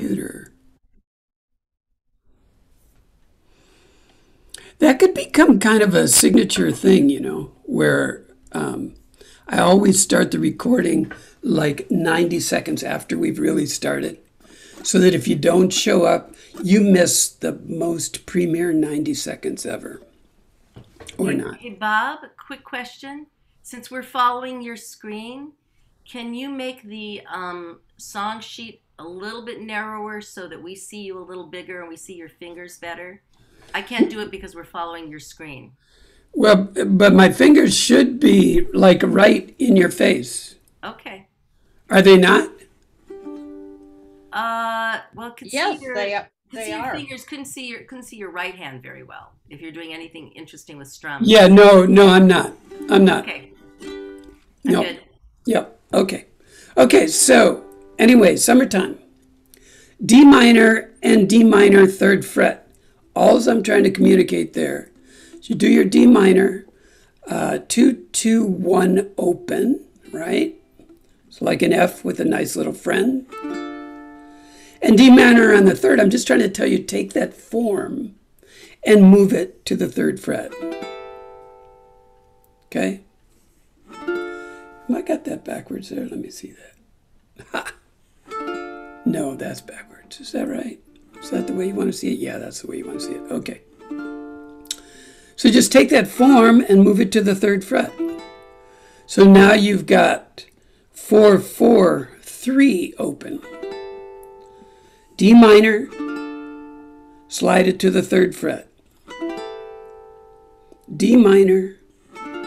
computer. That could become kind of a signature thing, you know, where I always start the recording like 90 seconds after we've really started, so that if you don't show up, you miss the most premier 90 seconds ever, or not. Hey, Bob, quick question. Since we're following your screen, can you make the song sheet a little bit narrower so that we see you a little bigger and we see your fingers better? I can't do it because we're following your screen. Well, but my fingers should be like right in your face. Okay. Are they not? Well, could Yes, see your they could see your are. fingers. Couldn't see your right hand very well if you're doing anything interesting with strums. Yeah, no, I'm not. I'm not. Okay. No. Good. Yep. Okay. Okay, so anyway, summertime. D minor and D minor third fret. All I'm trying to communicate there. So you do your D minor, 2, 2, 1 open, right? It's like an F with a nice little friend. And D minor on the third, I'm just trying to tell you, take that form and move it to the third fret. Okay? I got that backwards there. Let me see that. Ha! No, that's backwards. Is that right? Is that the way you want to see it? Yeah, that's the way you want to see it. Okay. So just take that form and move it to the third fret. So now you've got 4, 4, 3 open. D minor, slide it to the third fret. D minor,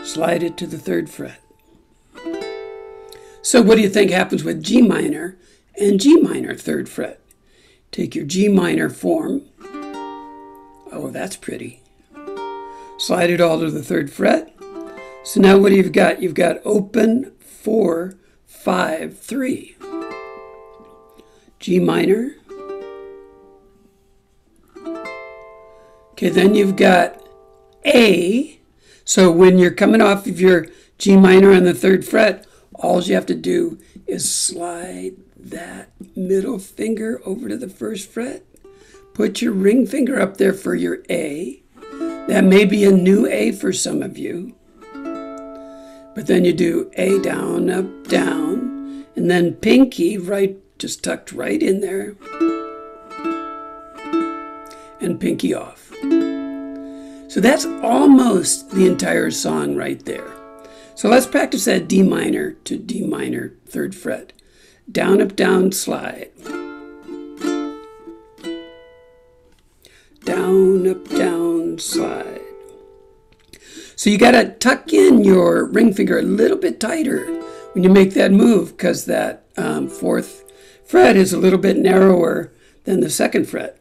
slide it to the third fret. So what do you think happens with G minor and G minor third fret? Take your G minor form. Oh, that's pretty. Slide it all to the third fret. So now what do you've got? You've got open 4, 5, 3. G minor. Okay, then you've got A. So when you're coming off of your G minor on the third fret, all you have to do is slide that middle finger over to the first fret. Put your ring finger up there for your A. That may be a new A for some of you. But then you do A down, up, down, and then pinky right, just tucked right in there. And pinky off. So that's almost the entire song right there. So let's practice that D minor to D minor third fret. Down, up, down, slide. Down, up, down, slide. So you got to tuck in your ring finger a little bit tighter when you make that move, because that fourth fret is a little bit narrower than the second fret.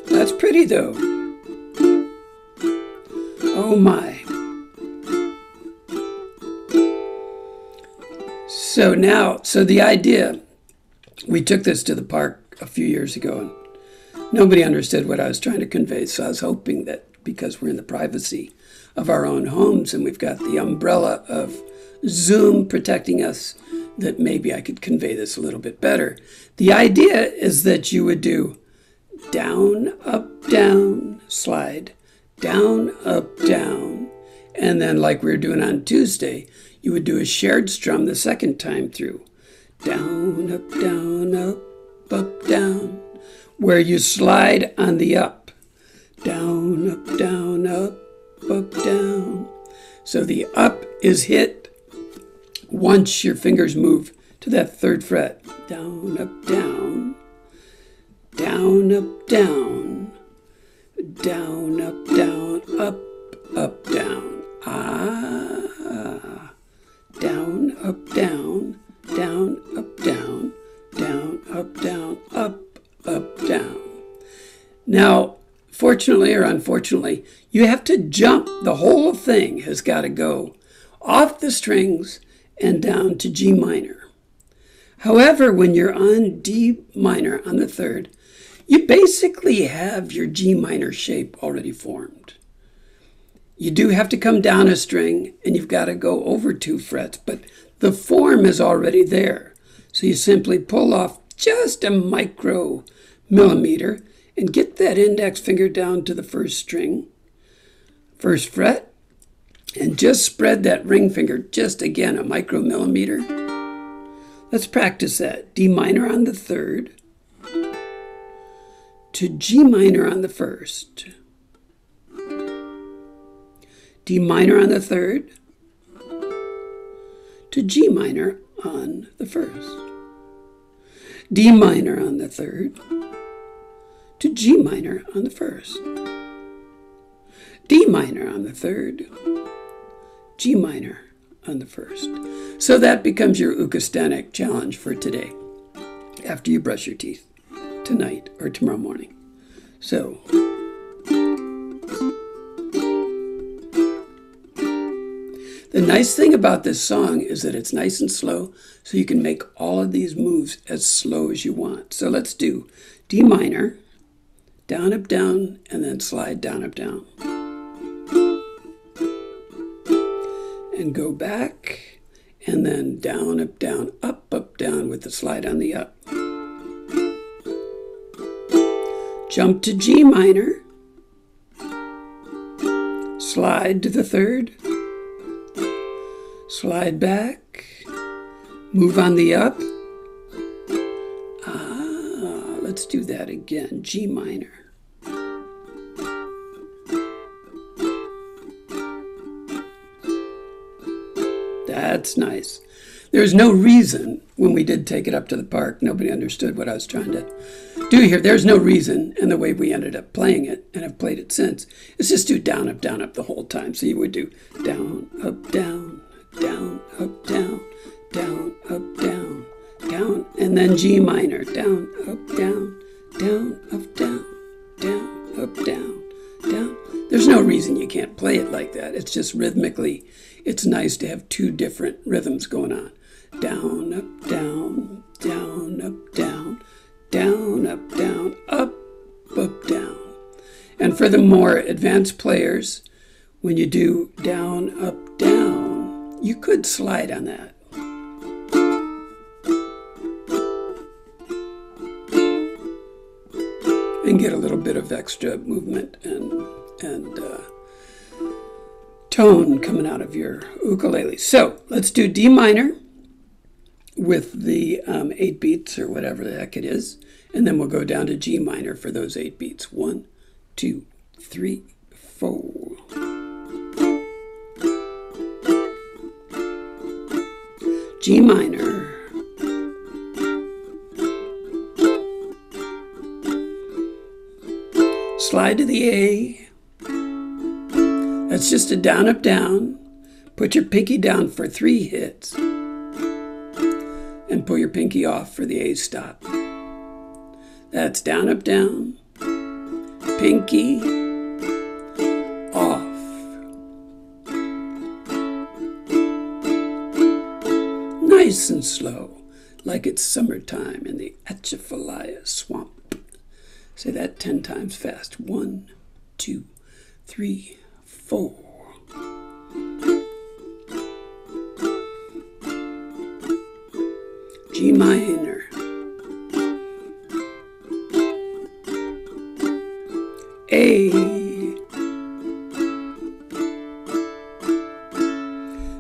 That's pretty though. Oh my. So the idea, we took this to the park a few years ago and nobody understood what I was trying to convey. So I was hoping that because we're in the privacy of our own homes and we've got the umbrella of Zoom protecting us, that maybe I could convey this a little bit better. The idea is that you would do down, up, down, slide, down, up, down. And then like we were doing on Tuesday, you would do a shared strum the second time through. Down, up, down, where you slide on the up. Down, up, down. So the up is hit once your fingers move to that third fret. Down, up, down. Down, up, down. Down, up, down, up, down. Ah. Down, up, down. Down, up, down. Down, up, down, up, down. Now, fortunately or unfortunately, you have to jump. The whole thing has got to go off the strings and down to G minor. However, when you're on D minor on the third, you basically have your G minor shape already formed. You do have to come down a string, and you've got to go over 2 frets, but the form is already there. So you simply pull off just a micro millimeter and get that index finger down to the first string, first fret, and just spread that ring finger just again a micromillimeter. Let's practice that. D minor on the 3rd to G minor on the 1st. D minor on the 3rd to G minor on the 1st. D minor on the 3rd to G minor on the 1st. D minor on the 3rd, G minor on the 1st. So that becomes your Ukastanic challenge for today, after you brush your teeth, tonight or tomorrow morning. So, the nice thing about this song is that it's nice and slow, so you can make all of these moves as slow as you want. So let's do D minor, down, up, down, and then slide down, up, down. And go back, and then down, up, down with the slide on the up. Jump to G minor, slide to the 3rd, slide back, move on the up. Let's do that again, G minor. That's nice. There's no reason, when we did take it up to the park, nobody understood what I was trying to do here. There's no reason, and the way we ended up playing it, and I've played it since, is just do down, up the whole time. So you would do down, up, down, up, down, down, and then G minor, down, up, down, up, down, up, down. There's no reason you can't play it like that. It's just rhythmically, it's nice to have 2 different rhythms going on. Down, up, down, up, down, up, down. And for the more advanced players, when you do down, up, down, you could slide on that. And get a little bit of extra movement and tone coming out of your ukulele. So let's do D minor with the 8 beats or whatever the heck it is, and then we'll go down to G minor for those 8 beats. 1, 2, 3, 4. G minor. Slide to the A. That's just a down, up, down. Put your pinky down for 3 hits. And pull your pinky off for the A stop. That's down, up, down. Pinky off. Nice and slow, like it's summertime in the Atchafalaya swamp. Say that 10 times fast. 1, 2, 3, 4. G minor. A.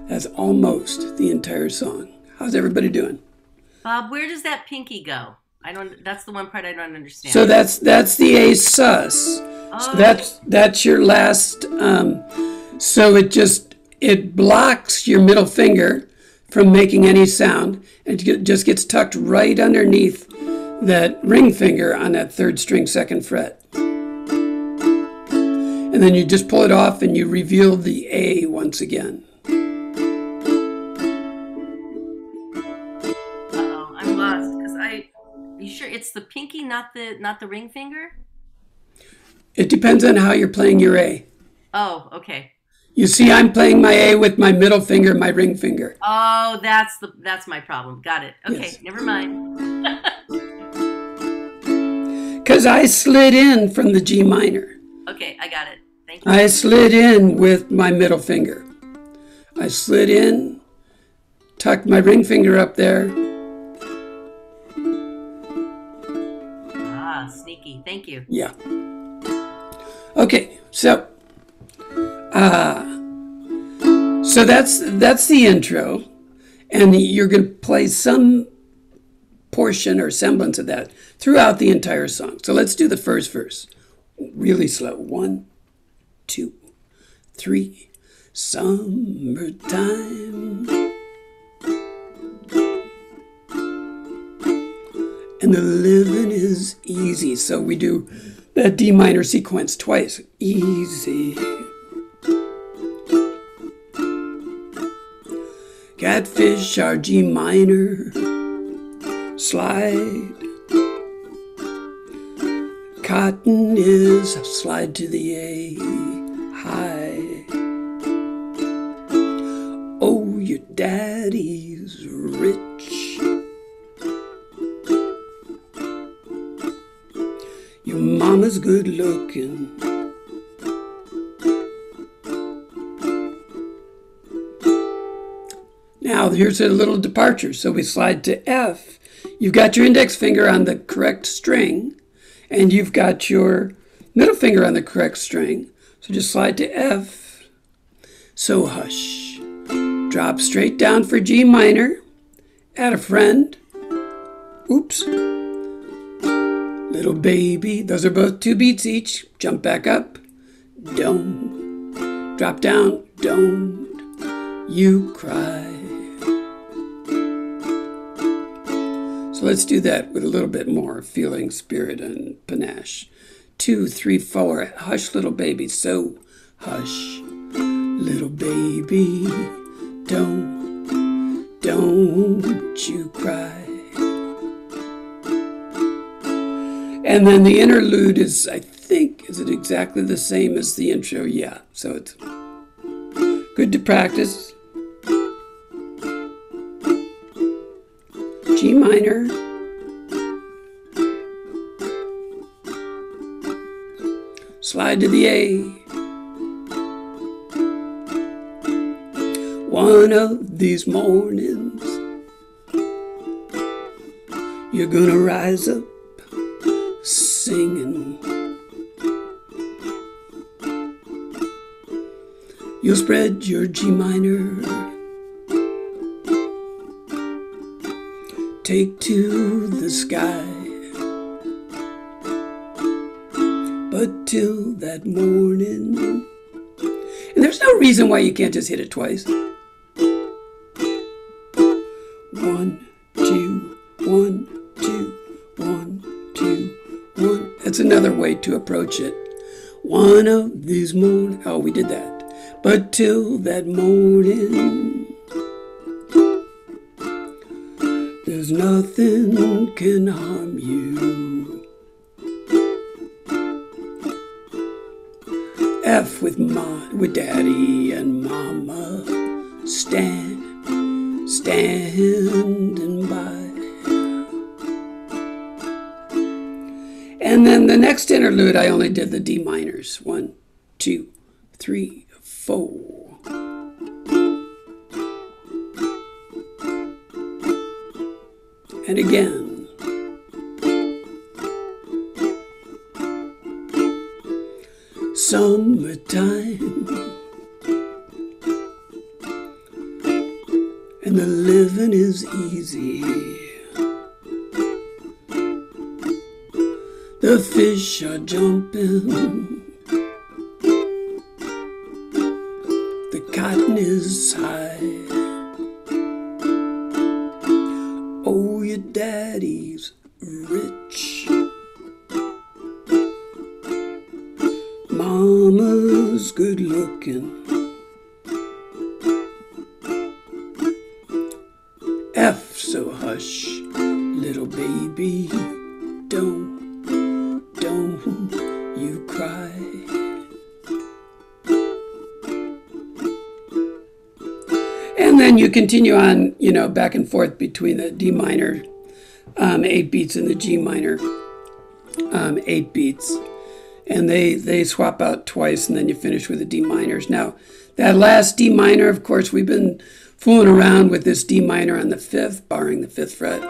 That's almost the entire song. How's everybody doing? Bob, where does that pinky go? That's the one part I don't understand. So that's the A sus. Oh. So that's your last. So it blocks your middle finger from making any sound, and it just gets tucked right underneath that ring finger on that 3rd string 2nd fret. And then you just pull it off and you reveal the A once again. Uh-oh, I'm lost because you sure it's the pinky, not the ring finger? It depends on how you're playing your A. Oh, okay. You see, I'm playing my A with my middle finger, my ring finger. Oh, that's my problem. Got it. Okay, yes. Never mind. Because I slid in from the G minor. Okay, I got it. Thank you. I slid in with my middle finger. I slid in, tucked my ring finger up there. Ah, sneaky. Thank you. Yeah. Okay, so that's the intro, and you're going to play some portion or semblance of that throughout the entire song. So let's do the first verse really slow. 1, 2, 3. Summertime, and the living is easy. So we do that D minor sequence twice. Easy. Catfish are G minor. Slide. Cotton is slide to the A. High. Oh, your daddy's rich. Your mama's good looking. Now, here's a little departure. So we slide to F. You've got your index finger on the correct string, and you've got your middle finger on the correct string. So just slide to F. So hush. Drop straight down for G minor. Add a friend. Oops. Little baby. Those are both 2 beats each. Jump back up. Don't. Drop down. Don't you cry. So let's do that with a little bit more feeling, spirit, and panache. 2, 3, 4. Hush, little baby. So hush. Little baby. Don't you cry. And then the interlude is, I think, is it exactly the same as the intro? Yeah, so it's good to practice. G minor. Slide to the A. One of these mornings, you're gonna rise up singing. You'll spread your G minor, take to the sky. But till that morning, and there's no reason why you can't just hit it twice. 1, 2, 1, 2, 1, 2, 1. That's another way to approach it. One of these mornings. Oh, we did that. But till that morning, there's nothing can harm you. F with daddy and mama. Standing by. And then the next interlude, I only did the D minors. 1, 2, 3, 4. And again. Summertime. And the living is easy. The fish are jumping. The cotton is high. Oh, your daddy's rich. Mama's good looking. F, so hush, little baby, don't you cry. And then you continue on, back and forth between the D minor 8 beats and the G minor 8 beats. and they swap out twice, and then you finish with the D minors. Now, that last D minor, of course, we've been fooling around with this D minor on the 5th, barring the 5th fret.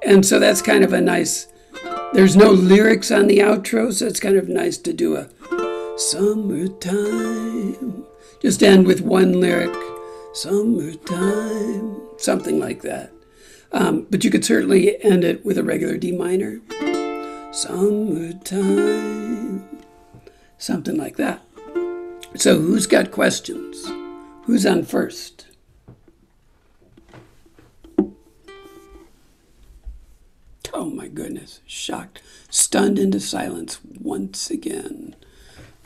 And so that's kind of a nice, there's no lyrics on the outro, so it's kind of nice to do a summertime. Just end with one lyric, summertime, something like that. But you could certainly end it with a regular D minor. Summertime, something like that. So who's got questions? Who's on first? Oh my goodness, shocked, stunned into silence once again.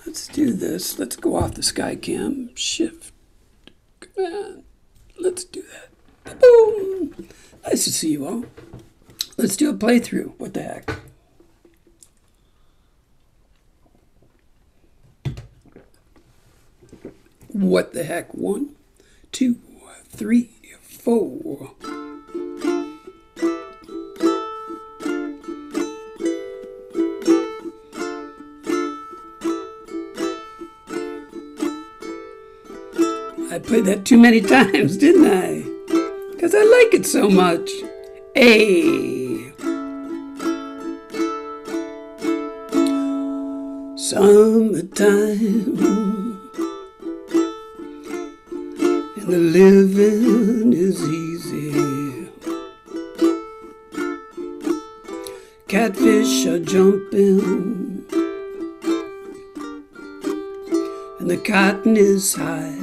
Let's do this. Let's go off the sky cam. Shift, command. Let's do that. Boom. Nice to see you all. Let's do a playthrough. What the heck? What the heck? 1, 2, 3, 4. I played that too many times, didn't I? Because I like it so much. A. Summertime. And the living is easy. Catfish are jumping. And the cotton is high.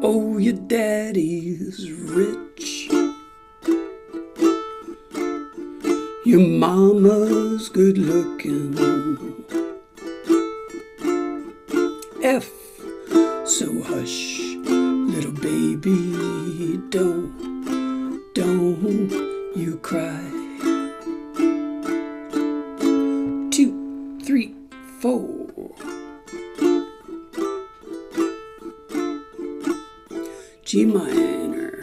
Oh, your daddy's rich. Your mama's good looking. F, so hush, little baby, don't you cry. 2, 3, 4. G minor.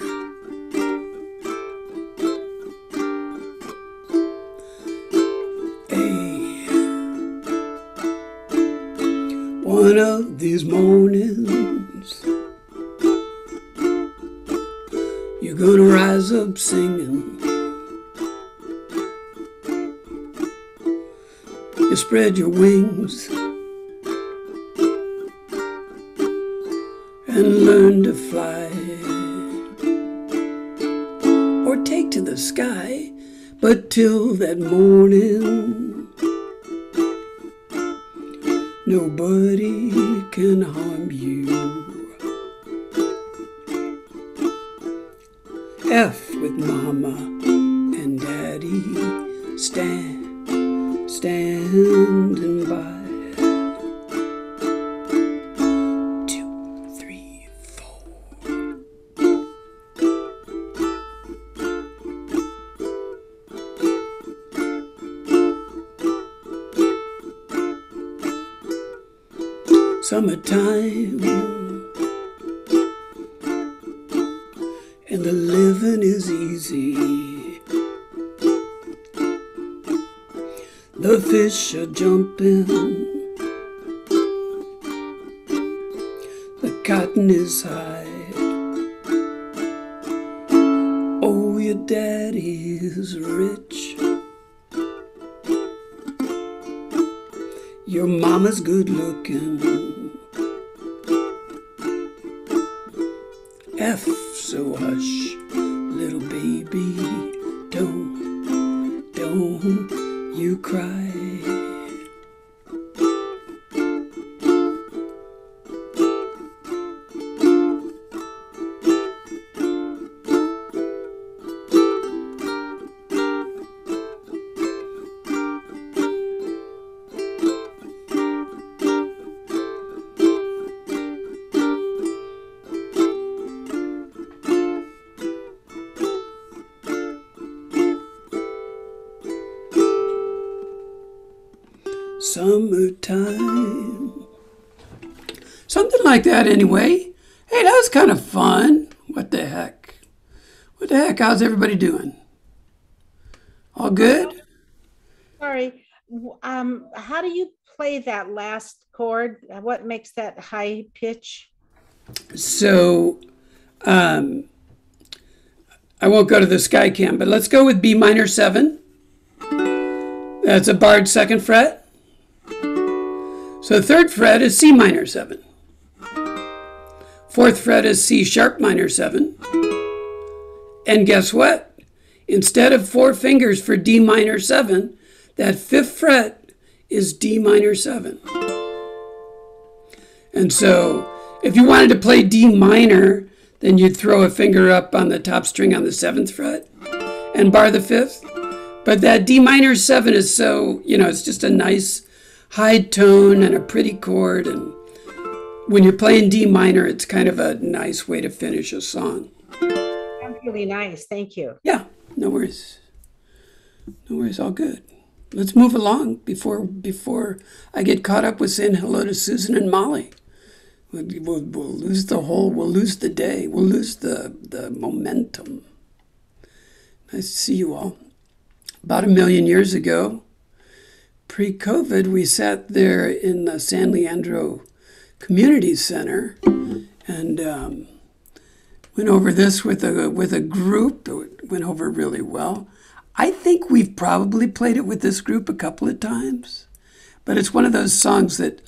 A. One of these mornings, you're gonna rise up singing. You spread your wings and learn to fly, or take to the sky. But till that morning, nobody can harm you. F with mama and daddy, standing by. Summertime, and the living is easy. The fish are jumping, the cotton is high. Oh, your daddy's rich. Your mama's good looking. F, so hush, little baby, don't you cry. Summertime. Something like that anyway. Hey, that was kind of fun. What the heck? What the heck? How's everybody doing? All good? Sorry. How do you play that last chord? What makes that high pitch? So I won't go to the sky cam, but let's go with B minor 7. That's a barred 2nd fret. So the 3rd fret is C minor 7. 4th fret is C sharp minor 7. And guess what? Instead of 4 fingers for D minor 7, that 5th fret is D minor 7. And so if you wanted to play D minor, then you'd throw a finger up on the top string on the 7th fret and bar the 5th. But that D minor 7 is so, it's just a nice high tone and a pretty chord. And when you're playing D minor, it's kind of a nice way to finish a song. That's really nice. Thank you. Yeah, no worries. No worries, all good. Let's move along before I get caught up with saying hello to Susan and Molly. We'll lose we'll lose the day, we'll lose the momentum. Nice to see you all. About 1 million years ago, pre-COVID, we sat there in the San Leandro Community Center and went over this with a group. It went over really well. I think we've probably played it with this group a couple of times, but it's one of those songs that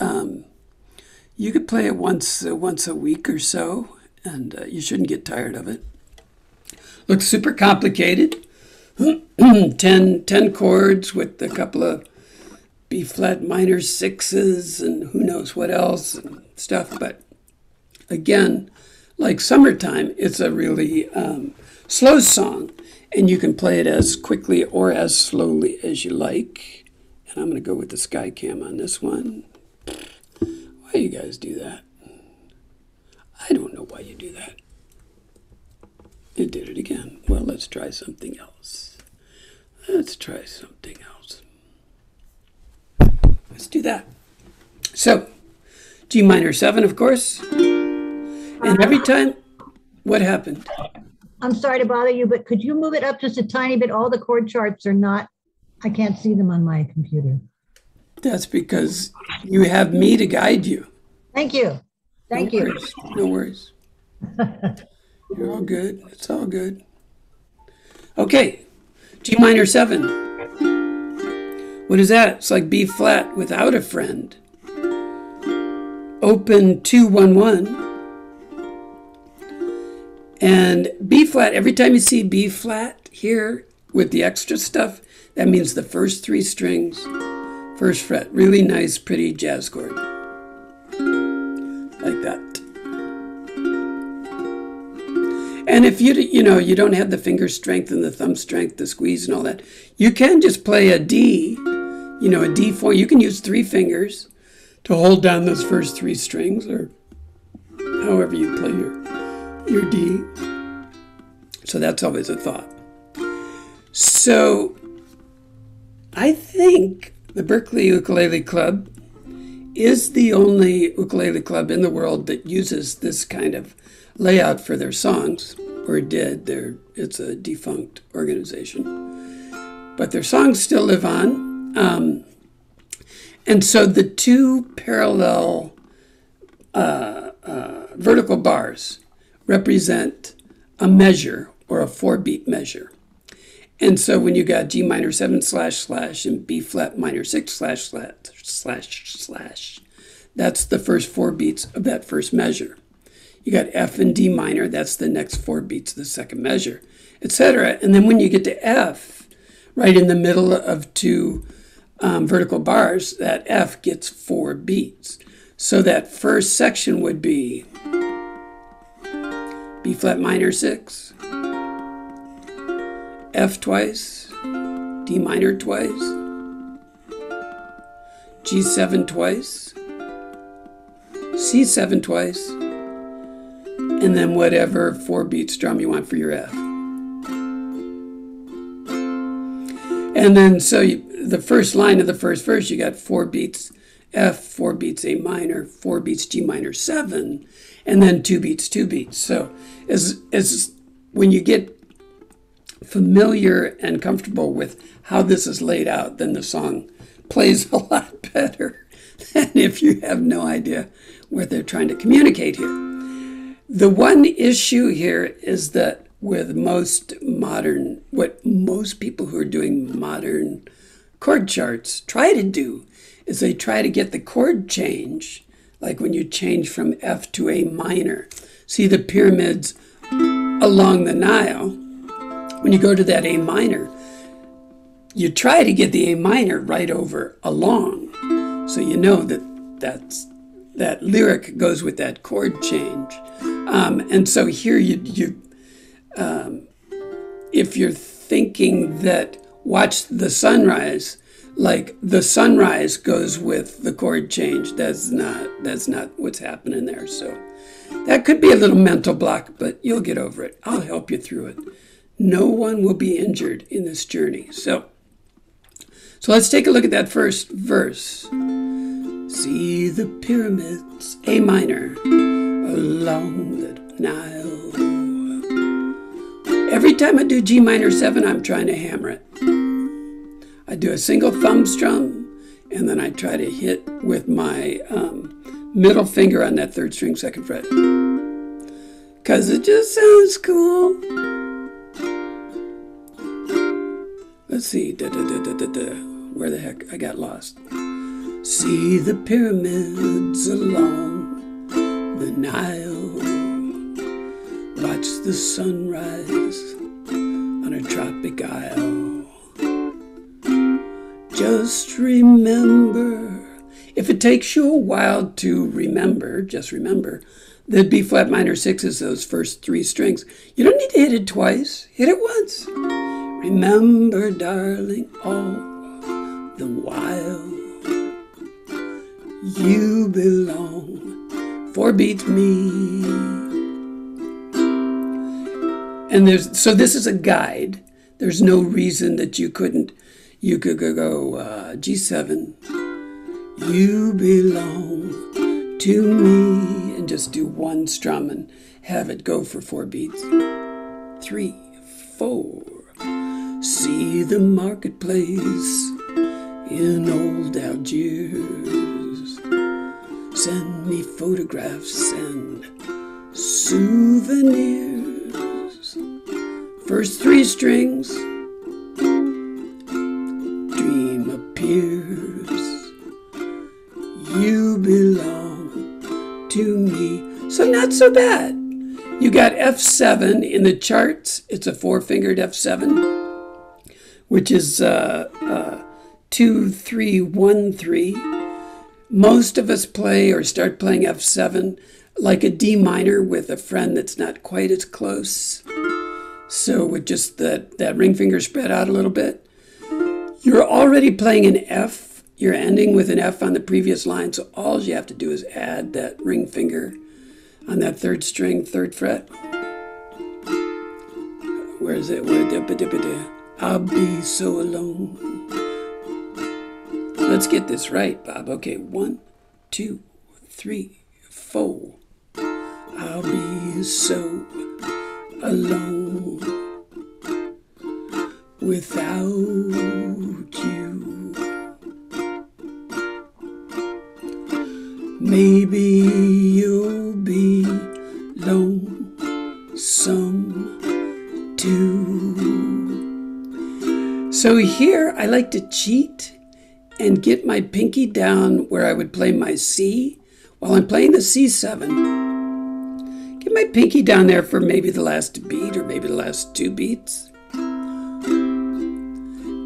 you could play it once a week or so, and you shouldn't get tired of it. Looks super complicated. 10 chords with a couple of B flat minor 6s and who knows what else and stuff. But again, like Summertime, it's a really slow song, and you can play it as quickly or as slowly as you like. And I'm going to go with the sky cam on this one. Why you guys do that? I don't know why you do that. It did it again. Well, let's try something else. Let's do that. So, G minor 7, of course. And every time, what happened? I'm sorry to bother you, but could you move it up just a tiny bit? All the chord charts are not, I can't see them on my computer. That's because you have me to guide you. Thank you. Thank you. No worries. You're all good. It's all good. Okay, G minor 7. What is that? It's like B flat without a friend. Open 2-1-1. And B flat, every time you see B flat here with the extra stuff, that means the first 3 strings, 1st fret. Really nice, pretty jazz chord. Like that. And if you don't have the finger strength and the thumb strength, the squeeze and all that, you can just play a D, a D4. You can use 3 fingers to hold down those first 3 strings, or however you play your D. So that's always a thought. So I think the Berkeley Ukulele Club is the only ukulele club in the world that uses this kind of layout for their songs, or did. It's a defunct organization. But their songs still live on. And so the 2 parallel vertical bars represent a measure, or a 4-beat measure. And so when you got G minor 7 / and B flat minor 6 / that's the first 4 beats of that first measure. You got F and D minor, that's the next 4 beats of the second measure, etc. And then when you get to F, right in the middle of 2 vertical bars, that F gets 4 beats. So that first section would be B flat minor 6, F twice, D minor twice, G7 twice, C7 twice, and then whatever 4-beat strum you want for your F. And then the first line of the first verse, you got 4 beats F, 4 beats A minor, 4 beats G minor 7, and then 2 beats, 2 beats. So as when you get familiar and comfortable with how this is laid out, then the song plays a lot better than if you have no idea what they're trying to communicate here. The one issue here is that with most people who are doing modern chord charts try to do is they try to get the chord change, like when you change from F to A minor. See the pyramids along the Nile. When you go to that A minor, you try to get the A minor right over along. So you know that lyric goes with that chord change. And so here if you're thinking that watch the sunrise, like the sunrise goes with the chord change, that's not what's happening there. So that could be a little mental block, but you'll get over it. I'll help you through it. No one will be injured in this journey. So let's take a look at that first verse. See the pyramids, A minor, along the Nile. Every time I do G minor 7, I'm trying to hammer it. I do a single thumb strum, and then I try to hit with my middle finger on that 3rd string, 2nd fret. Because it just sounds cool. Let's see. Where the heck? I got lost. See the pyramids along the Nile. Watch the sunrise on a tropic isle. Just remember, if it takes you a while to remember, just remember, the B flat minor 6 is those first 3 strings. You don't need to hit it twice. Hit it once. Remember, darling, all the while you belong. 4 beats me. And so this is a guide. There's no reason that you could go G7. You belong to me, and just do 1 strum and have it go for 4 beats. 3, 4. See the marketplace in old Algiers. Send me photographs and souvenirs. First 3 strings. Dream appears. You belong to me. So not so bad. You got F7 in the charts. It's a 4-fingered F7, which is 2, 3, 1, 3. Most of us play or start playing F7 like a D minor with a friend that's not quite as close. So with just that ring finger spread out a little bit, you're already playing an F. You're ending with an F on the previous line. So all you have to do is add that ring finger on that 3rd string, 3rd fret. Where is it? I'll be so alone. Let's get this right, Bob. Okay, 1, 2, 3, 4. I'll be so alone without you. Maybe you'll be lonesome too. So here I like to cheat and get my pinky down where I would play my C while I'm playing the C7. Get my pinky down there for maybe the last beat or maybe the last 2 beats.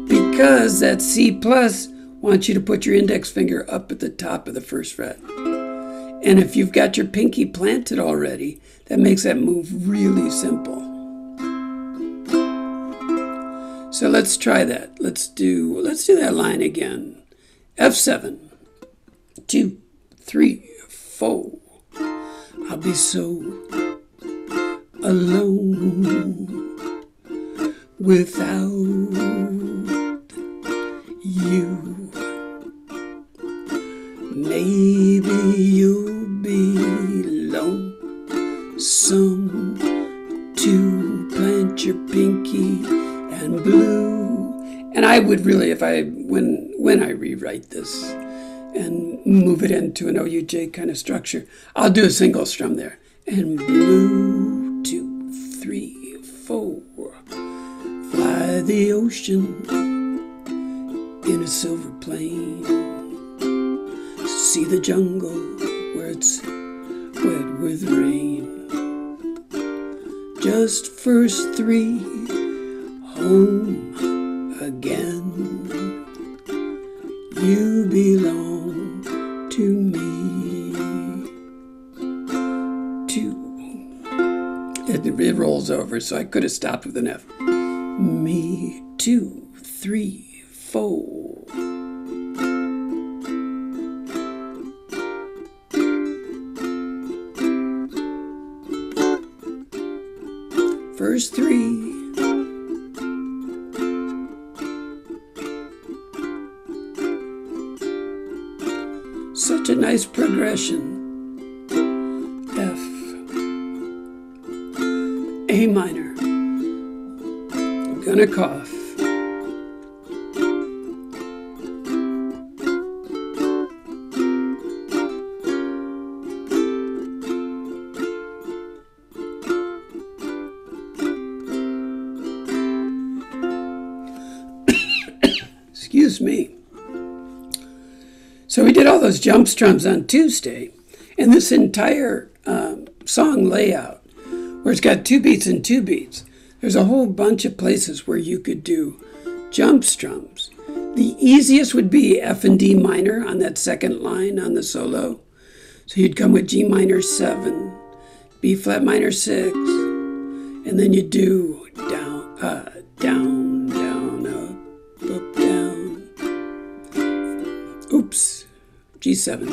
Because that C plus wants you to put your index finger up at the top of the 1st fret. And if you've got your pinky planted already, that makes that move really simple. So let's try that. Let's do that line again. F7. 2, 3, 4. I'll be so alone without you. Maybe you'll be lonesome to plant your pinky and blue And I would really, when I rewrite this and move it into an OUJ kind of structure, I'll do a single strum there. And blue, 2, 3, 4. Fly the ocean in a silver plane. See the jungle where it's wet with rain. Just first 3, home again. You belong to me. 2. It rolls over, so I could have stopped with an F. Me, 2, 3, 4. First 3. Such a nice progression. F, A minor. I'm gonna cough. Excuse me. So we did all those jump strums on Tuesday, and this entire song layout, where it's got 2 beats and 2 beats, there's a whole bunch of places where you could do jump strums. The easiest would be F and D minor on that second line on the solo. So you'd come with G minor 7, B flat minor 6, and then you do down, down, down, up, down. Oops, G7.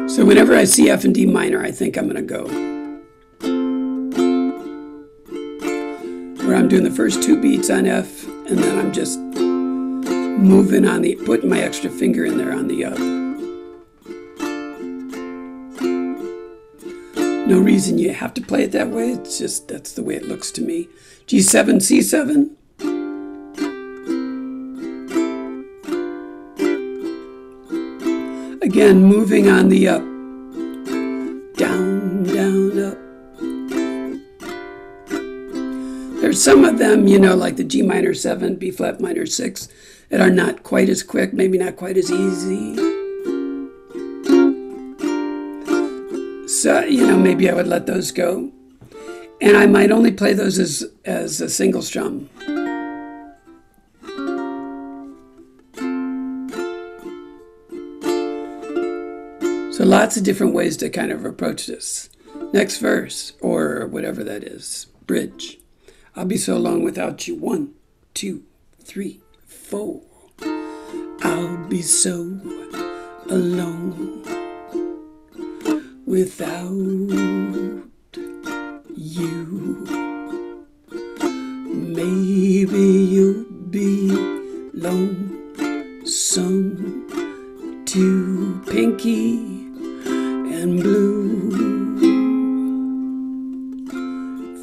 So whenever I see F and D minor, I think I'm going to go. Where I'm doing the first 2 beats on F, and then I'm just moving on the, putting my extra finger in there on the up. No reason you have to play it that way. It's just, that's the way it looks to me. G7, C7. Again, moving on the up. Down, down, up. There's some of them, you know, like the G minor 7, B flat minor 6, that are not quite as quick, maybe not quite as easy. So, you know, maybe I would let those go. And I might only play those as a single strum. So lots of different ways to kind of approach this. Next verse, or whatever that is, bridge. I'll be so alone without you. 1, 2, 3, 4. I'll be so alone without you. Maybe you'll be lonesome too. Pinky and blue.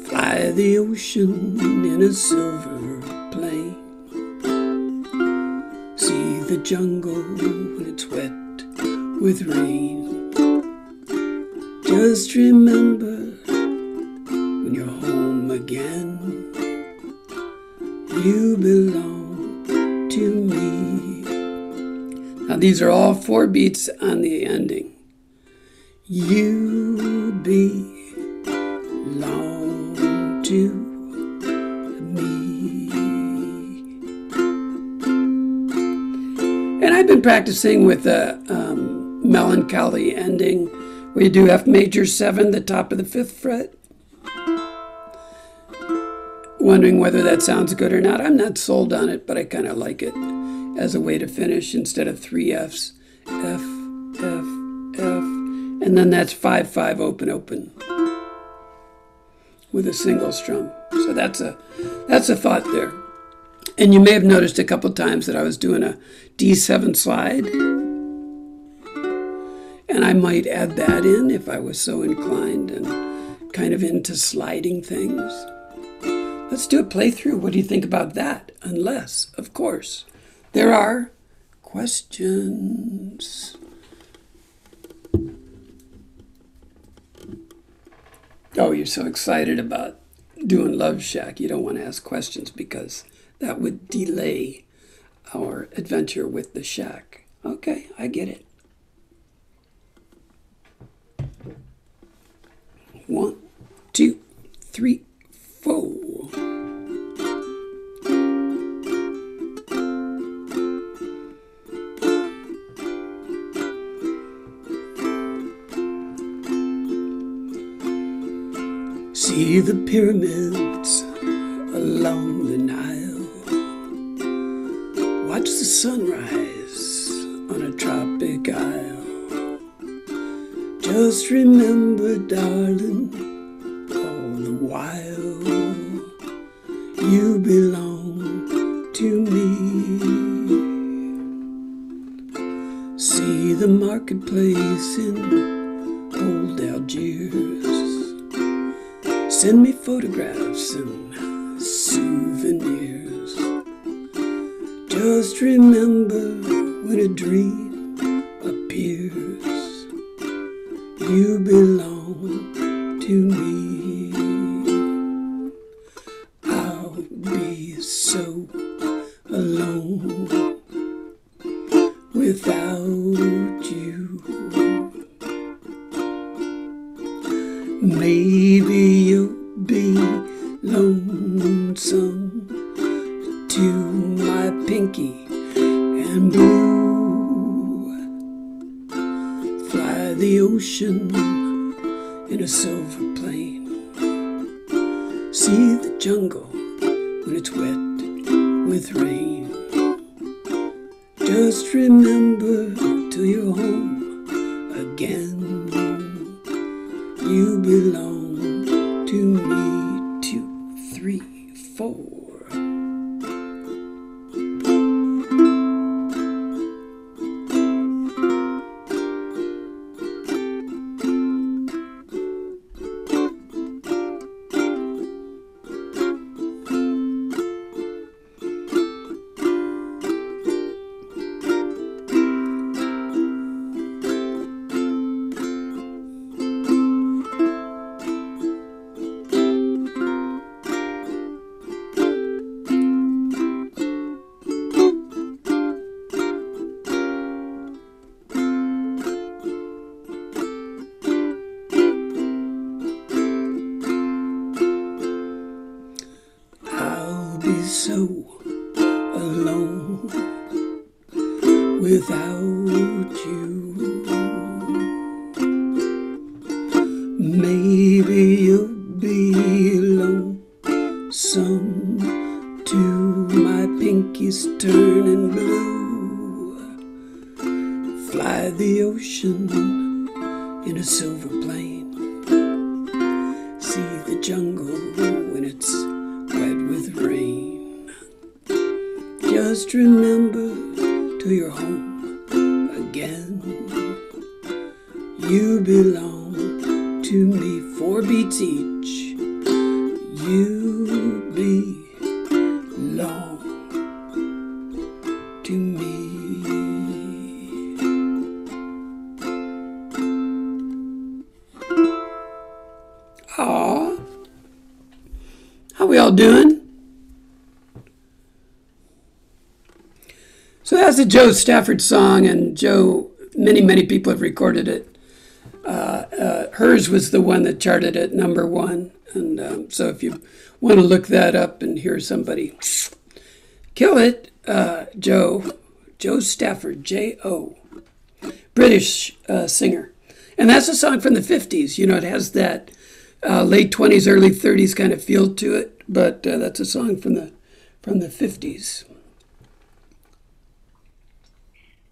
Fly the ocean in a silver plane. See the jungle when it's wet with rain. Just remember when you're home again, you belong to me. Now these are all 4 beats on the ending. You belong to me. And I've been practicing with a melancholy ending where you do F major 7, the top of the 5th fret. Wondering whether that sounds good or not. I'm not sold on it, but I kind of like it as a way to finish instead of 3 Fs. F, F, F. And then that's 5, 5, open, open with a single strum. So that's a thought there. And you may have noticed a couple times that I was doing a D7 slide. And I might add that in if I was so inclined. And kind of into sliding things. Let's do a playthrough. What do you think about that? Unless, of course, there are questions. Oh, you're so excited about doing Love Shack. You don't want to ask questions because that would delay our adventure with the shack. Okay, I get it. 1, 2, 3, 4. See the pyramids along the Nile. Watch the sunrise on a tropic isle. Just remember, darling, all the while you belong to me. See the marketplace in old Algiers. Send me photographs and souvenirs. Just remember when a dream appears, you belong to me. I'll be so alone without you. Maybe you'll be lonesome to my pinky and blue. Fly the ocean in a silver plane. See the jungle when it's wet with rain. Just remember till you're home again, you belong to me. 2, 3, 4. So alone without you. Maybe you'll be lonesome to my pinkies turning blue. Fly the ocean in a silver plane. See the jungle when it's wet with rain. Just remember till you're home again, you belong to me. 4 beats each. You belong to me. Aw, how we all doing? So that's a Joe Stafford song, and Joe, many people have recorded it. Hers was the one that charted at #1. And so if you want to look that up and hear somebody kill it, Joe Stafford, J-O, British singer. And that's a song from the 50s. You know, it has that late 20s, early 30s kind of feel to it, but that's a song from the 50s.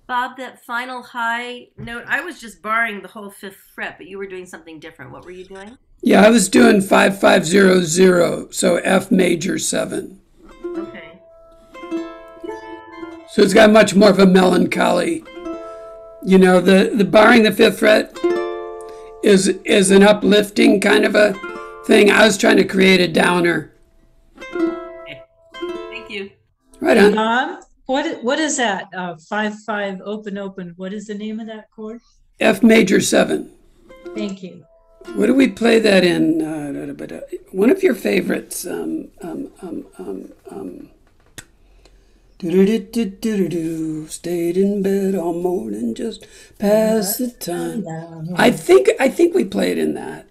Bob, that final high note, I was just barring the whole 5th fret, but you were doing something different. What were you doing? Yeah, I was doing 5-5-0-0, so F major 7. Okay. So it's got much more of a melancholy. You know, the barring the 5th fret, is an uplifting kind of a thing. I was trying to create a downer. Okay. Thank you. Right on. Mom, what is that? 5/5 open. What is the name of that chord? F major 7. Thank you. What do we play that in? One of your favorites. Stayed in bed all morning, just past the time. I think we play it in that.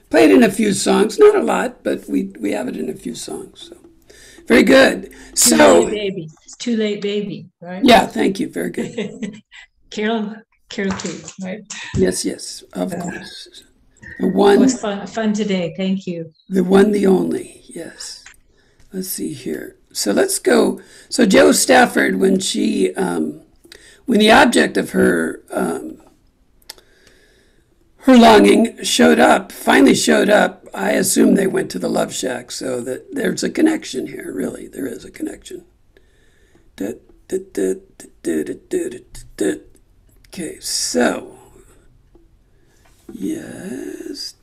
Play it in a few songs, not a lot, but we have it in a few songs. So very good. Too Late Baby. It's Too Late Baby, right? Yeah, thank you. Very good. Carol Kate, right? Yes, of course. The one. It was fun today. Thank you. The one, the only. Yes. Let's see here. So let's go. So Jo Stafford, when the object of her longing finally showed up, I assume they went to the Love Shack. So that there's a connection here. Really, there is a connection. Okay, so yes.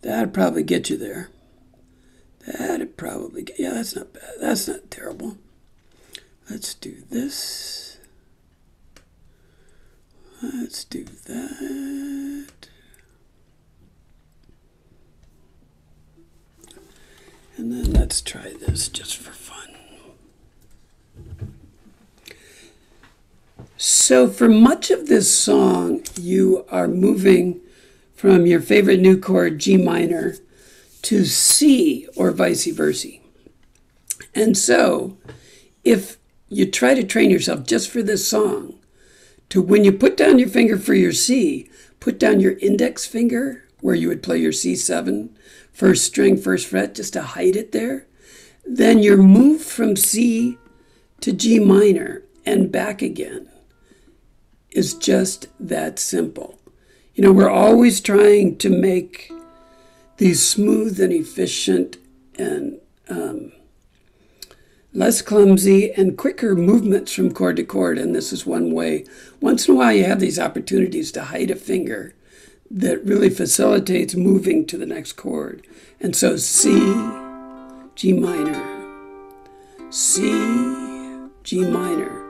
That'd probably get you there. Yeah, that's not bad. That's not terrible. Let's do this. Let's do that. And then let's try this just for fun. So for much of this song, you are moving from your favorite new chord, G minor, to C or vice versa. And so if you try to train yourself just for this song to, when you put down your finger for your C, put down your index finger where you would play your C7, first string, first fret, just to hide it there, then your move from C to G minor and back again is just that simple. You know, we're always trying to make these smooth and efficient and less clumsy and quicker movements from chord to chord. And this is one way. Once in a while, you have these opportunities to hide a finger that really facilitates moving to the next chord. And so C, G minor, C, G minor.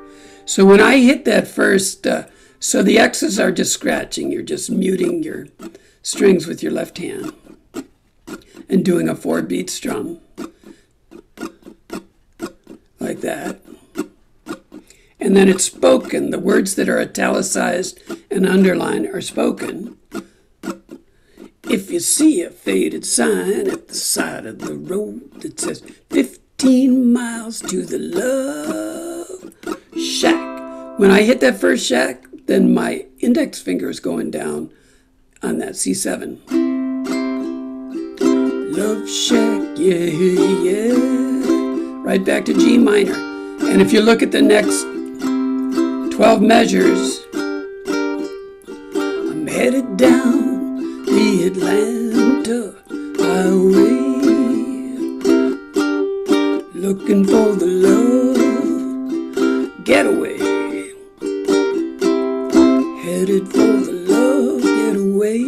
So when I hit that first, so the X's are just scratching. You're just muting your strings with your left hand and doing a 4-beat strum like that. And then it's spoken. The words that are italicized and underlined are spoken. If you see a faded sign at the side of the road that says 15 miles to the Love Shack. When I hit that first shack, then my index finger is going down on that C7. Love Shack, yeah. Right back to G minor. And if you look at the next 12 measures, I'm headed down the Atlanta highway, looking for the love getaway. Headed for the love getaway.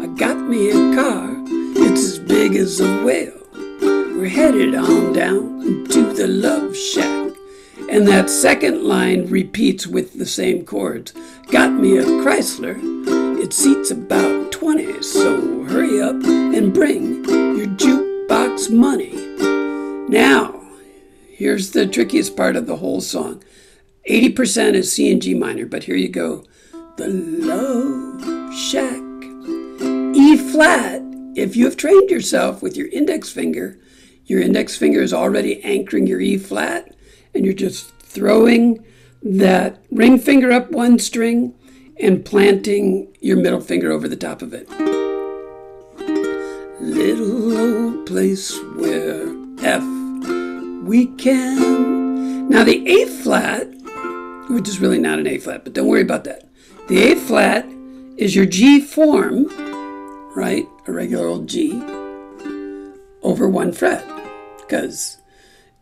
I got me a car, it's as big as a whale. We're headed on down to the Love Shack. And that second line repeats with the same chords. Got me a Chrysler, it seats about 20, so hurry up and bring your jukebox money. Now, here's the trickiest part of the whole song. 80% is C and G minor, but here you go. The Love Shack. E flat. If you have trained yourself with your index finger is already anchoring your E flat, and you're just throwing that ring finger up one string and planting your middle finger over the top of it. Little old place where F we can. Now the A flat, which is really not an A flat, but don't worry about that. The A flat is your G form, right? A regular old G over one fret, because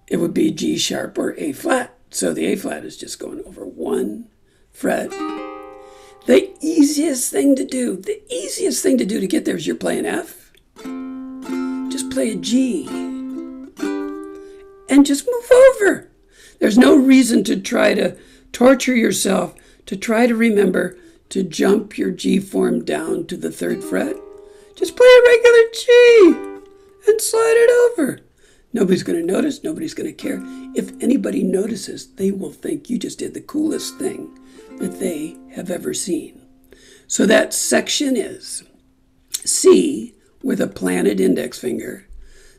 it would be G sharp or A flat. So the A flat is just going over 1, fret. The easiest thing to do to get there is you're playing F. Just play a G and just move over. There's no reason to try to torture yourself to try to remember to jump your G form down to the 3rd fret. Just play a regular G and slide it over. Nobody's going to notice. Nobody's going to care. If anybody notices, they will think you just did the coolest thing that they have ever seen. So that section is C with a planted index finger,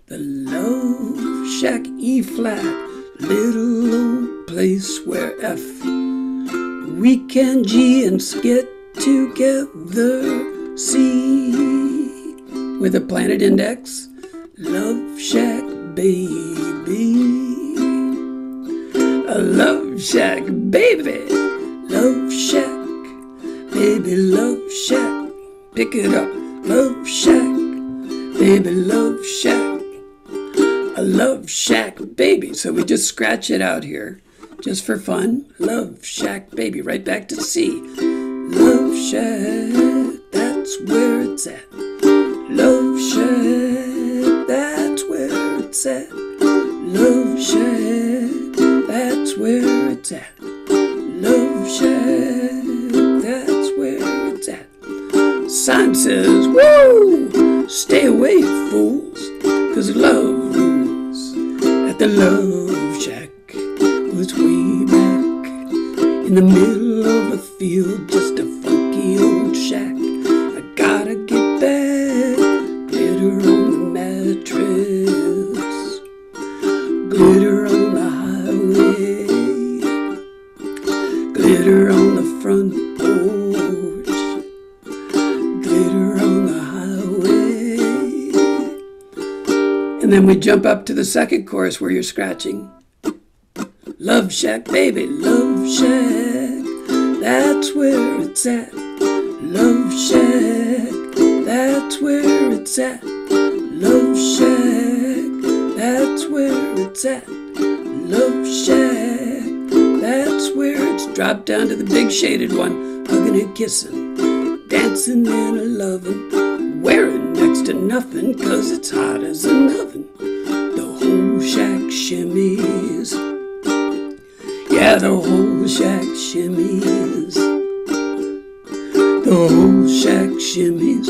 the Love Shack E flat, little old place where F, we can G and get together, C with a planted index, Love Shack baby, a Love Shack baby, Love Shack baby, Love Shack, pick it up, Love Shack baby, Love Shack, a Love Shack baby. So we just scratch it out here just for fun. Love Shack baby, right back to C. Love Shack, that's where it's at. Love Shack, that's where it's at. Love Shack, that's where it's at. Love Shack, that's where it's at. Sign says, whoa, stay away, fools, 'cause love rules at the Love Shack. Was way back in the middle of a field, just a funky old shack. I gotta get back, glitter on the mattress, glitter on the highway, glitter on the front porch, glitter on the highway. And then we jump up to the 2nd chorus where you're scratching. Love Shack baby, Love Shack, that's where it's at. Love Shack, that's where it's at. Love Shack, that's where it's at. Love Shack, that's where it's dropped down to the big shaded one, hugging and kissing, dancing and a loving, wearing next to nothing 'cause it's hot as an oven. The whole shack shimmies. Yeah, the whole shack shimmies. The whole shack shimmies.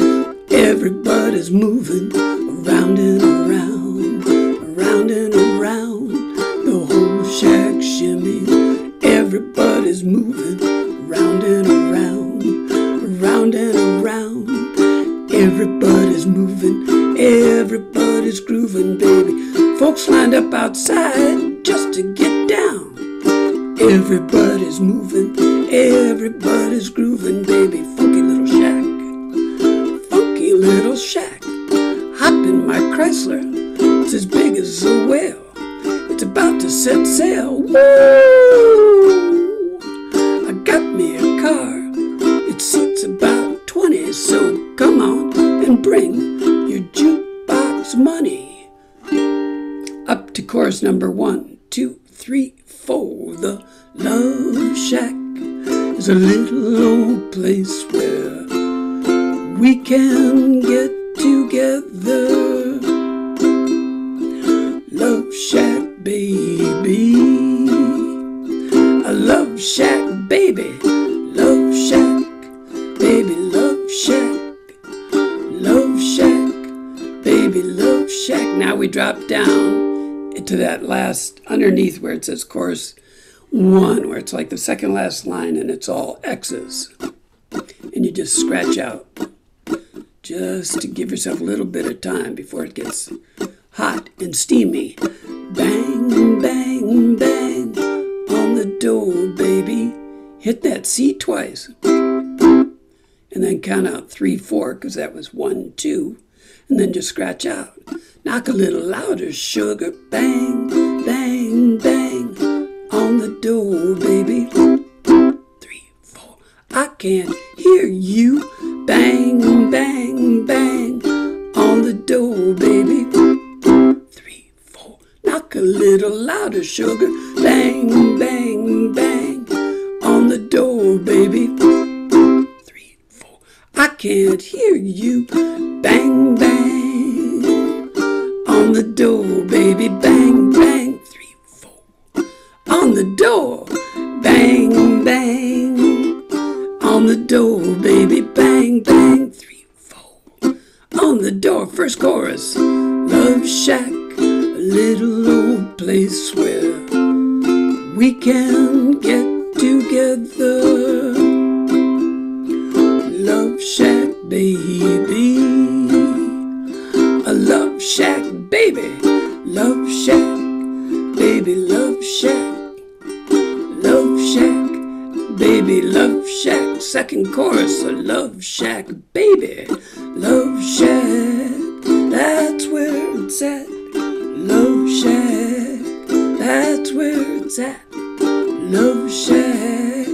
Everybody's moving around and around, around and around. The whole shack shimmies. Everybody's moving around and around, around and around. Everybody's moving, everybody's grooving, baby. Folks lined up outside just to get down. Everybody's moving, everybody's grooving, baby. Funky little shack, funky little shack. Hop in my Chrysler, it's as big as a whale. It's about to set sail. Woo! I got me a car, it seats about 20, so come on and bring your jukebox money. Up to chorus number 1, 2, 3, 4. The Love Shack is a little old place where we can get together. Love Shack baby, a Love Shack baby, Love Shack baby, Love Shack, Love Shack baby, Love Shack. Now we drop down into that last underneath where it says chorus 1, where it's like the second last line and it's all X's. And you just scratch out just to give yourself a little bit of time before it gets hot and steamy. Bang, bang, bang on the door, baby. Hit that C twice. And then count out 3, 4, because that was 1, 2. And then just scratch out. Knock a little louder, sugar. Bang, bang, bang on the door, baby. 3, 4. I can't hear you. Bang, bang, bang on the door, baby. 3, 4. Knock a little louder, sugar. Bang, bang, bang on the door. door, baby. 3, 4. I can't hear you. Bang, bang. On the door, baby. Bang, bang. 3, 4. On the door. Bang, bang. On the door, baby. Bang, bang. 3, 4. On the door. First chorus. Love Shack, a little old place where we can get together. Love Shack, baby. A love shack, baby. Love shack, baby. Love shack. Love shack, baby. Love shack. Second chorus. A love shack, baby. Love shack. That's where it's at. Love shack. That's where it's at. Love shack.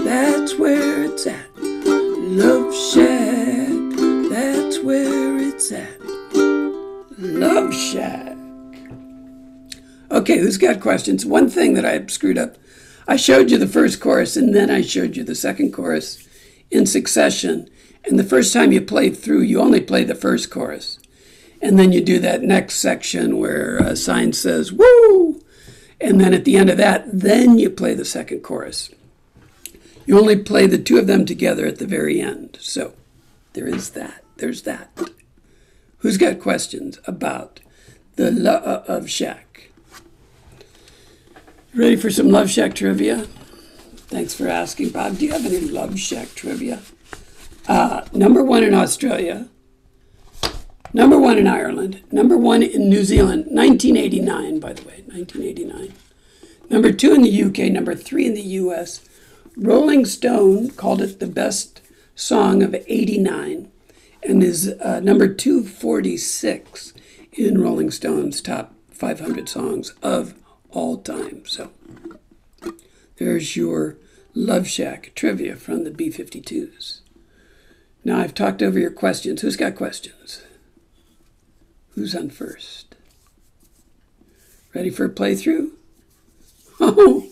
That's where it's at. Love shack. That's where it's at. Love shack. Okay, who's got questions? One thing that I screwed up. I showed you the first chorus and then I showed you the second chorus in succession. And the first time you played through, you only play the first chorus. And then you do that next section where a sign says, woo! And then at the end of that, then you play the second chorus. You only play the two of them together at the very end. So there is that. There's that. Who's got questions about the Love Shack? Ready for some Love Shack trivia? Thanks for asking, Bob. Do you have any Love Shack trivia? Number 1 in Australia. Number 1 in Ireland. Number 1 in New Zealand. 1989, by the way. 1989. Number 2 in the UK. Number 3 in the US. Rolling Stone called it the best song of 89 and is number 246 in Rolling Stone's top 500 songs of all time. So there's your Love Shack trivia from the B-52s. Now I've talked over your questions. Who's got questions? Who's on first? Ready for a playthrough? Oh,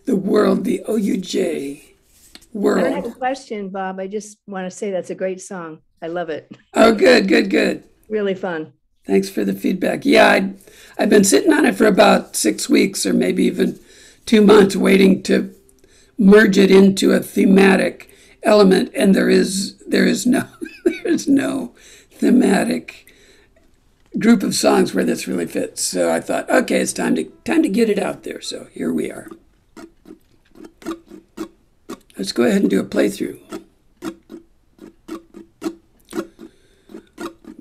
the world, the OUJ world. I don't have a question, Bob. I just want to say that's a great song. I love it. Oh, good, good, good. Really fun. Thanks for the feedback. Yeah, I've been sitting on it for about 6 weeks or maybe even 2 months waiting to merge it into a thematic element, and there is no thematic group of songs where this really fits. So I thought, okay, it's time to get it out there. So here we are. Let's go ahead and do a playthrough.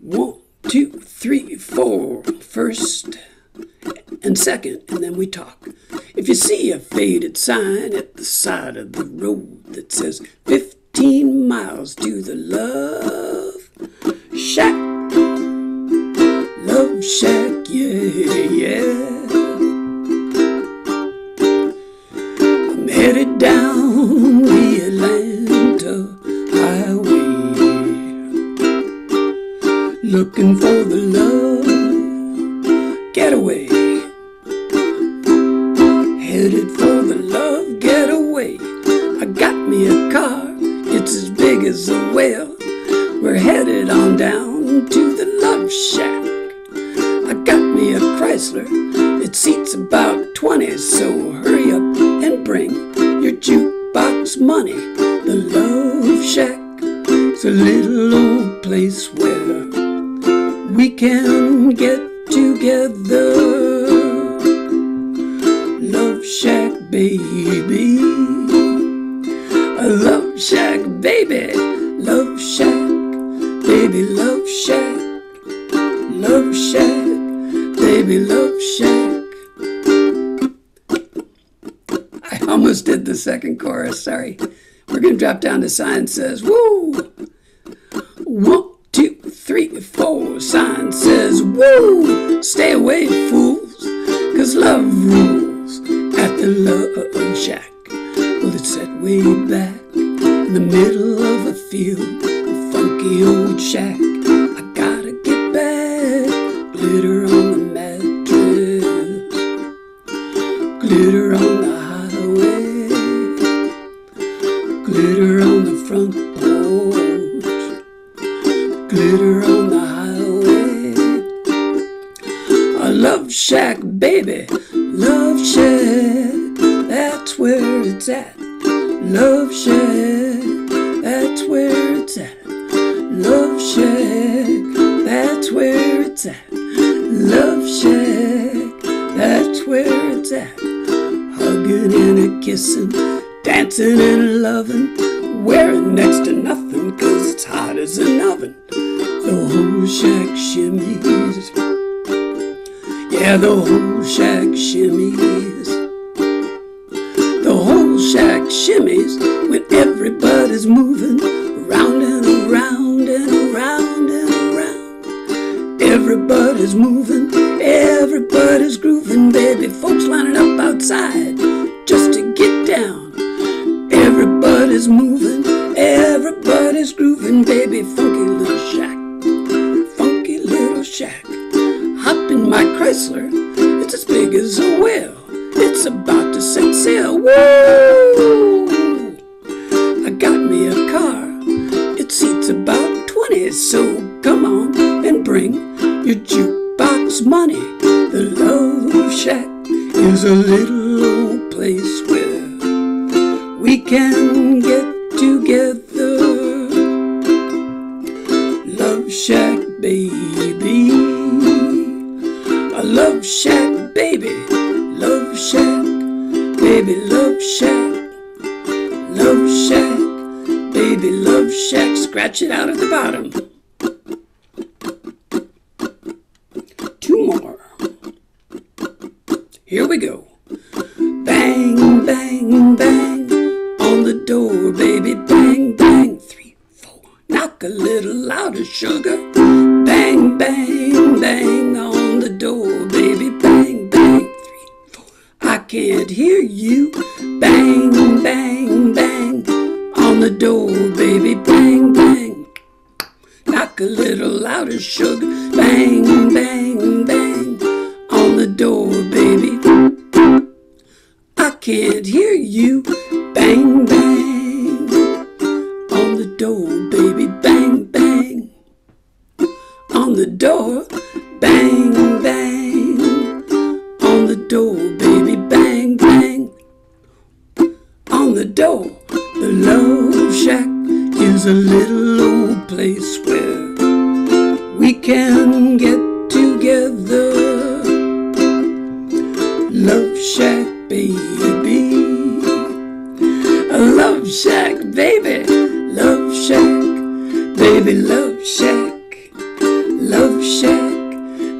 1, 2, 3, 4. First and second, and then we talk. If you see a faded sign at the side of the road that says 15 miles to the Love Shack. Love Shack, yeah, yeah. I'm headed down the Atlanta highway, looking for the love getaway. Headed for the love getaway. I got me a car, it's as big as a whale. We're headed on down to the Love Shack. I got me a Chrysler, it seats about 20, so hurry up and bring your jukebox money. The Love Shack is a little old place where we can get together. Love Shack, baby. A Love Shack, baby. Love Shack, baby. Love Shack. Love Shack, baby. Love Shack. I almost did the second chorus, sorry. We're going to drop down to sign says, woo. 1, 2, 3, 4. Sign says, woo. Stay away, fools, 'cause love rules at the Love Shack. Well, it's set way back in the middle of a field, a funky old shack. I gotta get back. Glitter on the mattress, glitter on the highway. glitter on the front porch, glitter on the highway. A love shack, baby, love shack, that's where it's at. Love shack, that's where it's at. Love shack, that's where it's at. Love shack, that's where it's at. Hugging and a kissing, dancing and a loving, wearing next to nothing 'cause it's hot as an oven. The whole shack shimmies, yeah, the whole shack shimmies. The whole shack shimmies when everybody's moving around and around and around and around. Everybody's moving, everybody's grooving, baby. Folks lining up outside just to get down. Everybody's moving, everybody's grooving, baby. Funky little shack, funky little shack. Hop in my Chrysler, it's as big as a whale. It's about to set sail. Woo! I got me a car. It seats about 20, so come on and bring your jukebox money. The Love Shack is a little old place where we can get together. Love Shack, baby. A Love Shack, baby. Love Shack, baby, Love Shack. Love Shack, baby, Love Shack. Scratch it out at the bottom. Two more. Here we go. Bang, bang, bang on the door, baby. Bang, bang. 3, 4. Knock a little louder, sugar. Bang, bang, bang on the door, baby. Bang, bang. 3, 4. I can't hear you. Bang, bang, bang on the door, baby. Bang, bang. Knock a little louder, sugar. Bang, bang, bang on the door, baby. I can't hear you. Bang, bang on the door, baby. Bang, bang on the door. Bang, bang on the door, baby. Bang, bang on the door. The Love Shack is a little old place where we can get together. Love Shack, baby. A Love Shack, baby. Love Shack, baby. Love Shack. Love Shack,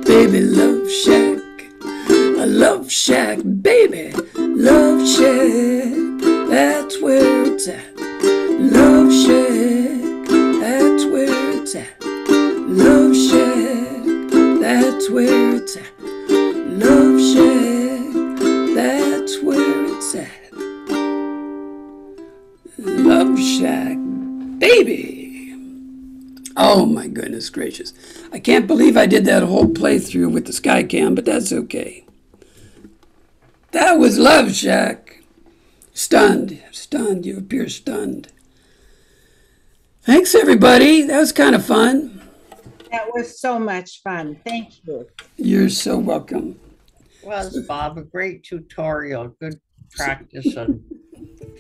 baby. Love Shack. A Love Shack, baby. Love Shack, that's where it's at. Love Shack, that's where it's at. Love Shack, that's where it's at. Love Shack, that's where it's at. Love Shack, baby. Oh my goodness gracious. I can't believe I did that whole playthrough with the Skycam, but that's okay. That was Love Shack. Stunned, stunned, you appear stunned. Thanks everybody, that was kind of fun. That was so much fun. Thank you. You're so welcome. Was, Bob, a great tutorial. Good practice on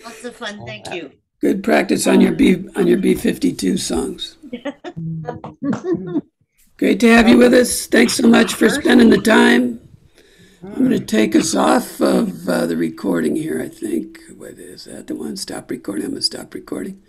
Lots of fun. Thank you. Good practice on your B-52 songs. Great to have you with us. Thanks so much for spending the time. I'm going to take us off of the recording here, I think. What is that? The one? Stop recording. I'm going to stop recording.